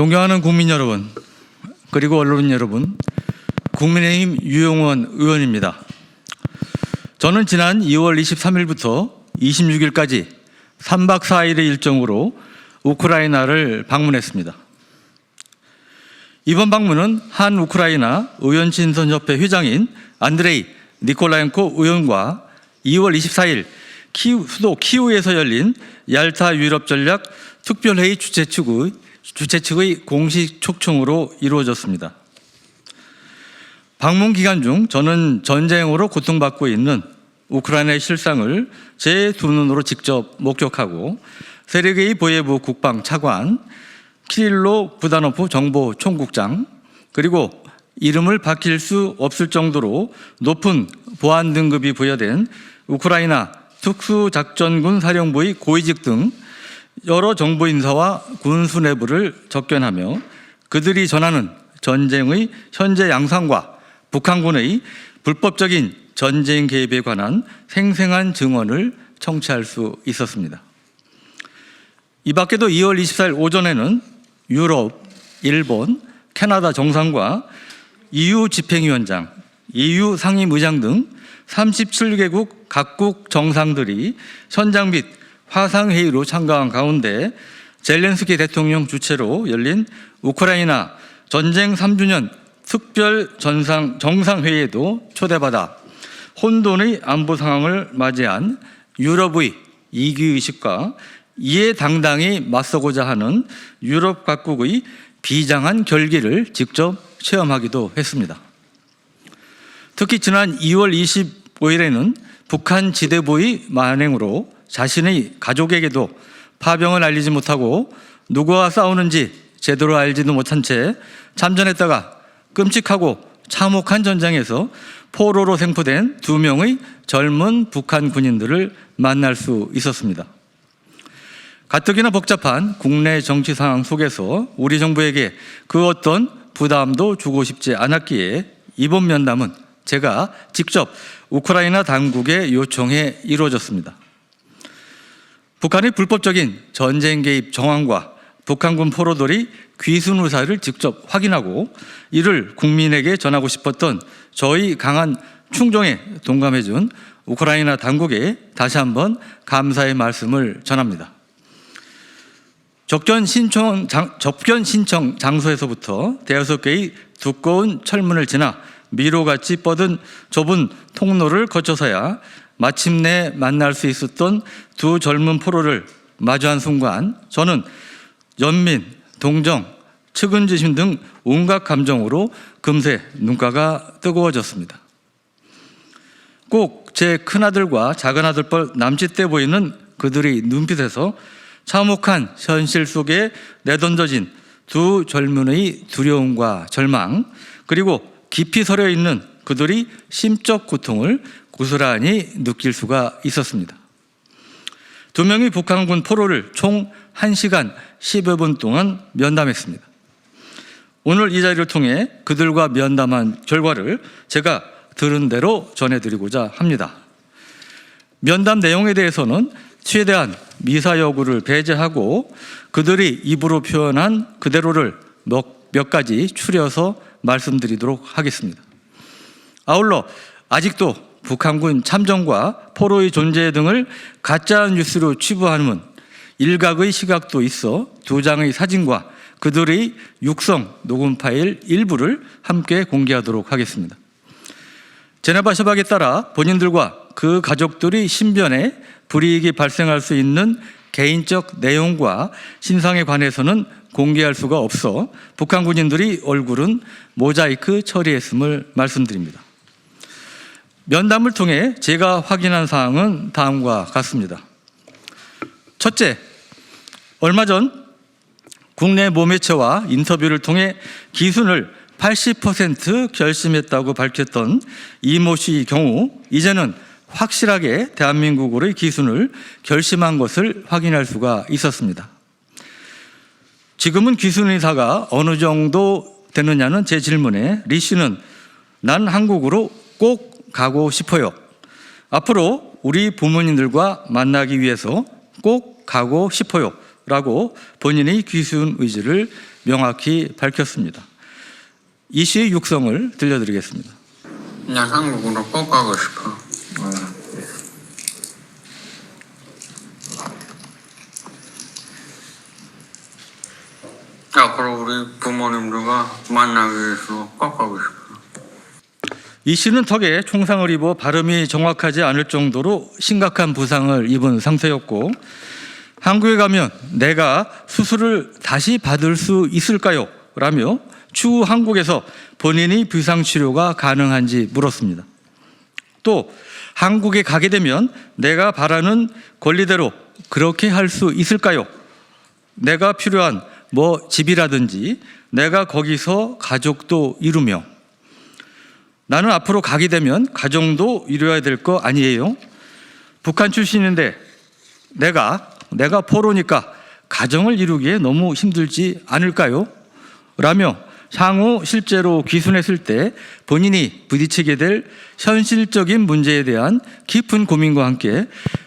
존경하는 국민 여러분, 그리고 언론 여러분, 국민의힘 유용원 의원입니다. 저는 지난 2월 23일부터 26일까지 3박 4일의 일정으로 우크라이나를 방문했습니다. 이번 방문은 한 우크라이나 의원친선협회 회장인 안드레이 니콜라엔코 의원과 2월 24일 수도 키우에서 열린 얄타 유럽전략 특별회의 주최 측의 공식 초청으로 이루어졌습니다. 방문 기간 중 저는 전쟁으로 고통받고 있는 우크라이나의 실상을 제 두 눈으로 직접 목격하고 세르게이 보예브 국방 차관, 키릴로 부다노프 정보총국장, 그리고 이름을 밝힐 수 없을 정도로 높은 보안 등급이 부여된 우크라이나 특수작전군 사령부의 고위직 등 여러 정보 인사와 군수 내부를 접견하며 그들이 전하는 전쟁의 현재 양상과 북한군의 불법적인 전쟁 개입에 관한 생생한 증언을 청취할 수 있었습니다. 이 밖에도 2월 24일 오전에는 유럽, 일본, 캐나다 정상과 EU 집행위원장, EU 상임의장 등 37개국 각국 정상들이 현장 및 화상회의로 참가한 가운데 젤렌스키 대통령 주최로 열린 우크라이나 전쟁 3주년 특별 정상회의에도 초대받아 혼돈의 안보 상황을 맞이한 유럽의 이기의식과 이에 당당히 맞서고자 하는 유럽 각국의 비장한 결기를 직접 체험하기도 했습니다. 특히 지난 2월 25일에는 북한 지대부의 만행으로 자신의 가족에게도 파병을 알리지 못하고 누구와 싸우는지 제대로 알지도 못한 채 참전했다가 끔찍하고 참혹한 전장에서 포로로 생포된 2명의 젊은 북한 군인들을 만날 수 있었습니다. 가뜩이나 복잡한 국내 정치 상황 속에서 우리 정부에게 그 어떤 부담도 주고 싶지 않았기에 이번 면담은 제가 직접 우크라이나 당국에 요청해 이루어졌습니다. 북한의 불법적인 전쟁 개입 정황과 북한군 포로들이 귀순 의사를 직접 확인하고 이를 국민에게 전하고 싶었던 저희 강한 충정에 동감해 준 우크라이나 당국에 다시 한번 감사의 말씀을 전합니다. 접견 신청 장소에서부터 대여섯 개의 두꺼운 철문을 지나 미로같이 뻗은 좁은 통로를 거쳐서야 마침내 만날 수 있었던 두 젊은 포로를 마주한 순간 저는 연민, 동정, 측은지심 등 온갖 감정으로 금세 눈가가 뜨거워졌습니다. 꼭 제 큰아들과 작은아들 뻘 남짓돼 보이는 그들의 눈빛에서 참혹한 현실 속에 내던져진 두 젊은의 두려움과 절망, 그리고 깊이 서려 있는 그들의 심적 고통을 고스란히 느낄 수가 있었습니다. 2명의 북한군 포로를 총 1시간 10여 분 동안 면담했습니다. 오늘 이 자리를 통해 그들과 면담한 결과를 제가 들은 대로 전해드리고자 합니다. 면담 내용에 대해서는 최대한 미사 여구를 배제하고 그들이 입으로 표현한 그대로를 몇 가지 추려서 말씀드리도록 하겠습니다. 아울러 아직도 북한군 참전과 포로의 존재 등을 가짜 뉴스로 치부하는 일각의 시각도 있어 2장의 사진과 그들의 육성 녹음 파일 일부를 함께 공개하도록 하겠습니다. 제네바 협약에 따라 본인들과 그 가족들의 신변에 불이익이 발생할 수 있는 개인적 내용과 신상에 관해서는 공개할 수가 없어 북한 군인들의 얼굴은 모자이크 처리했음을 말씀드립니다. 면담을 통해 제가 확인한 사항은 다음과 같습니다. 첫째, 얼마 전 국내 모매체와 인터뷰를 통해 기순을 80% 결심했다고 밝혔던 이모 씨의 경우 이제는 확실하게 대한민국으로의 기순을 결심한 것을 확인할 수가 있었습니다. 지금은 기순 의사가 어느 정도 되느냐는 제 질문에 리 씨는 난 한국으로 꼭 가고 싶어요. 앞으로 우리 부모님들과 만나기 위해서 꼭 가고 싶어요 라고 본인의 귀순 의지를 명확히 밝혔습니다. 이 시의 육성을 들려드리겠습니다. 나 한국으로 꼭 가고 싶어. 앞으로 우리 부모님들과 만나기 위해서 꼭 가고 싶어. 이 씨는 턱에 총상을 입어 발음이 정확하지 않을 정도로 심각한 부상을 입은 상태였고, 한국에 가면 내가 수술을 다시 받을 수 있을까요? 라며 추후 한국에서 본인이 부상 치료가 가능한지 물었습니다. 또 한국에 가게 되면 내가 바라는 권리대로 그렇게 할 수 있을까요? 내가 필요한 집이라든지 내가 거기서 가족도 이루며 나는 앞으로 가게 되면 가정도 이루어야 될 거 아니에요? 북한 출신인데 내가 포로니까 가정을 이루기에 너무 힘들지 않을까요? 라며 향후 실제로 귀순했을 때 본인이 부딪히게 될 현실적인 문제에 대한 깊은 고민과 함께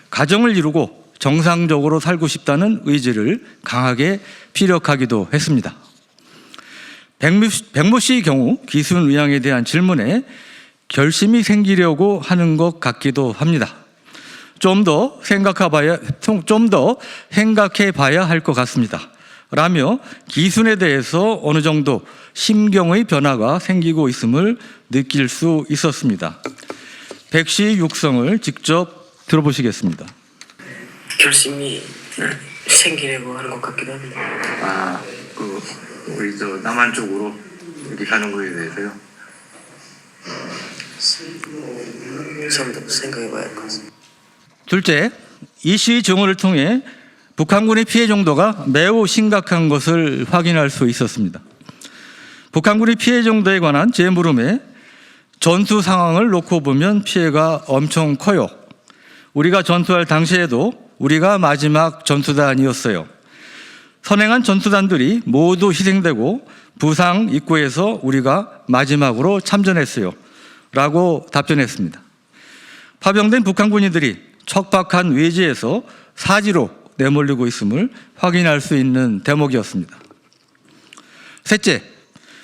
가정을 이루고 정상적으로 살고 싶다는 의지를 강하게 피력하기도 했습니다. 백모 씨의 경우 귀순 의향에 대한 질문에 결심이 생기려고 하는 것 같기도 합니다. 좀 더 생각해 봐야 할 것 같습니다. 라며 귀순에 대해서 어느 정도 심경의 변화가 생기고 있음을 느낄 수 있었습니다. 백 씨의 육성을 직접 들어보시겠습니다. 결심이 생기려고 하는 것 같기도 합니다. 우리 저 남한 쪽으로 이렇게 가는 거에 대해서요? 좀 더 생각해 봐야 할 것 같습니다. 둘째, 이 씨의 증언을 통해 북한군의 피해 정도가 매우 심각한 것을 확인할 수 있었습니다. 북한군의 피해 정도에 관한 제 물음에 전투 상황을 놓고 보면 피해가 엄청 커요. 우리가 전투할 당시에도 우리가 마지막 전투단이었어요. 선행한 전투단들이 모두 희생되고 부상 입구에서 우리가 마지막으로 참전했어요. 라고 답변했습니다. 파병된 북한 군인들이 척박한 외지에서 사지로 내몰리고 있음을 확인할 수 있는 대목이었습니다. 셋째,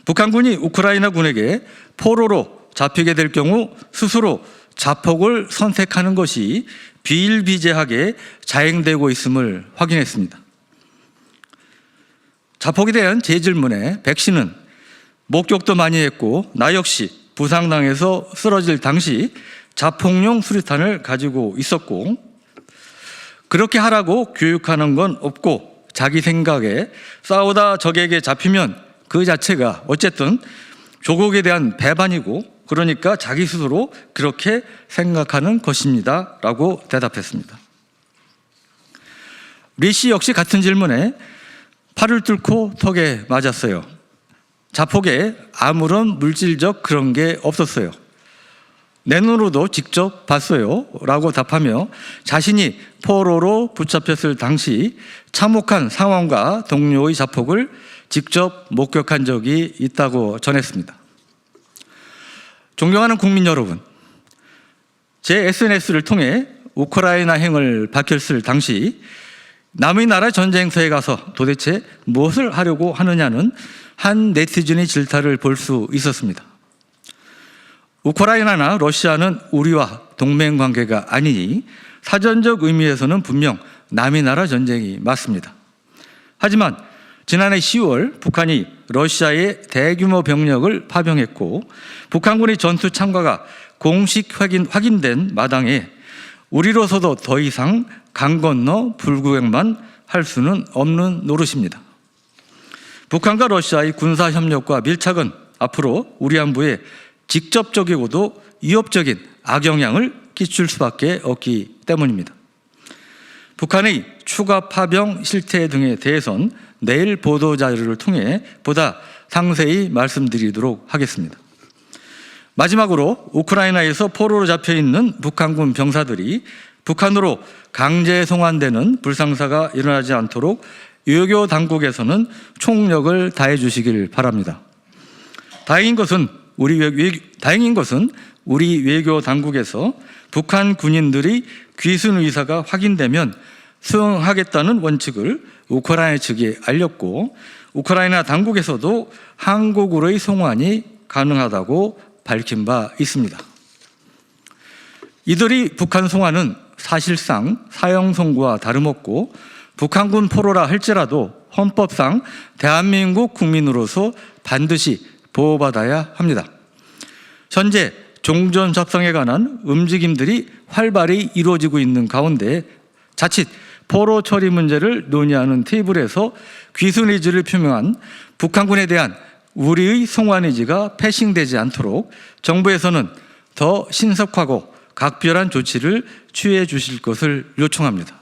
북한군이 우크라이나 군에게 포로로 잡히게 될 경우 스스로 자폭을 선택하는 것이 비일비재하게 자행되고 있음을 확인했습니다. 자폭에 대한 제 질문에 백 씨는 목격도 많이 했고 나 역시 부상당해서 쓰러질 당시 자폭용 수류탄을 가지고 있었고 그렇게 하라고 교육하는 건 없고 자기 생각에 싸우다 적에게 잡히면 그 자체가 어쨌든 조국에 대한 배반이고 그러니까 자기 스스로 그렇게 생각하는 것입니다. 라고 대답했습니다. 리 씨 역시 같은 질문에 팔을 뚫고 턱에 맞았어요. 자폭에 아무런 물질적 그런 게 없었어요. 내 눈으로도 직접 봤어요. 라고 답하며 자신이 포로로 붙잡혔을 당시 참혹한 상황과 동료의 자폭을 직접 목격한 적이 있다고 전했습니다. 존경하는 국민 여러분, 제 SNS를 통해 우크라이나 행을 밝혔을 당시 남의 나라 전쟁터에 가서 도대체 무엇을 하려고 하느냐는 한 네티즌의 질타를 볼 수 있었습니다. 우크라이나나 러시아는 우리와 동맹 관계가 아니니 사전적 의미에서는 분명 남의 나라 전쟁이 맞습니다. 하지만 지난해 10월 북한이 러시아에 대규모 병력을 파병했고 북한군의 전투 참가가 공식 확인된 마당에 우리로서도 더 이상 강 건너 불구경만 할 수는 없는 노릇입니다. 북한과 러시아의 군사협력과 밀착은 앞으로 우리 안보에 직접적이고도 위협적인 악영향을 끼칠 수밖에 없기 때문입니다. 북한의 추가 파병 실태 등에 대해선 내일 보도자료를 통해 보다 상세히 말씀드리도록 하겠습니다. 마지막으로 우크라이나에서 포로로 잡혀있는 북한군 병사들이 북한으로 강제 송환되는 불상사가 일어나지 않도록 외교 당국에서는 총력을 다해 주시길 바랍니다. 다행인 것은 우리 외교 당국에서 북한 군인들이 귀순 의사가 확인되면 수용하겠다는 원칙을 우크라이나 측에 알렸고 우크라이나 당국에서도 한국으로의 송환이 가능하다고 밝힌 바 있습니다. 이들이 북한 송환은 사실상 사형 선고와 다름없고 북한군 포로라 할지라도 헌법상 대한민국 국민으로서 반드시 보호받아야 합니다. 현재 종전 협상에 관한 움직임들이 활발히 이루어지고 있는 가운데 자칫 포로 처리 문제를 논의하는 테이블에서 귀순 의지를 표명한 북한군에 대한 우리의 송환 의지가 패싱되지 않도록 정부에서는 더 신속하고 각별한 조치를 취해 주실 것을 요청합니다.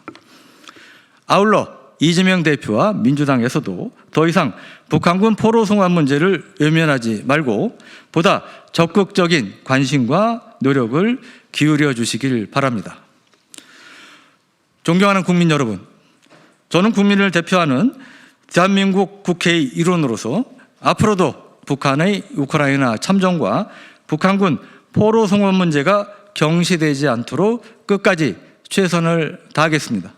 아울러 이재명 대표와 민주당에서도 더 이상 북한군 포로 송환 문제를 외면하지 말고 보다 적극적인 관심과 노력을 기울여 주시길 바랍니다. 존경하는 국민 여러분, 저는 국민을 대표하는 대한민국 국회의 일원으로서 앞으로도 북한의 우크라이나 참전과 북한군 포로 송환 문제가 경시되지 않도록 끝까지 최선을 다하겠습니다.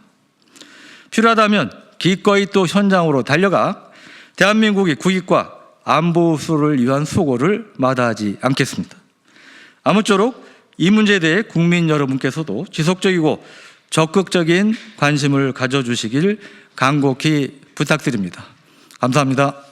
필요하다면 기꺼이 또 현장으로 달려가 대한민국의 국익과 안보 수호를 위한 수고를 마다하지 않겠습니다. 아무쪼록 이 문제에 대해 국민 여러분께서도 지속적이고 적극적인 관심을 가져주시길 간곡히 부탁드립니다. 감사합니다.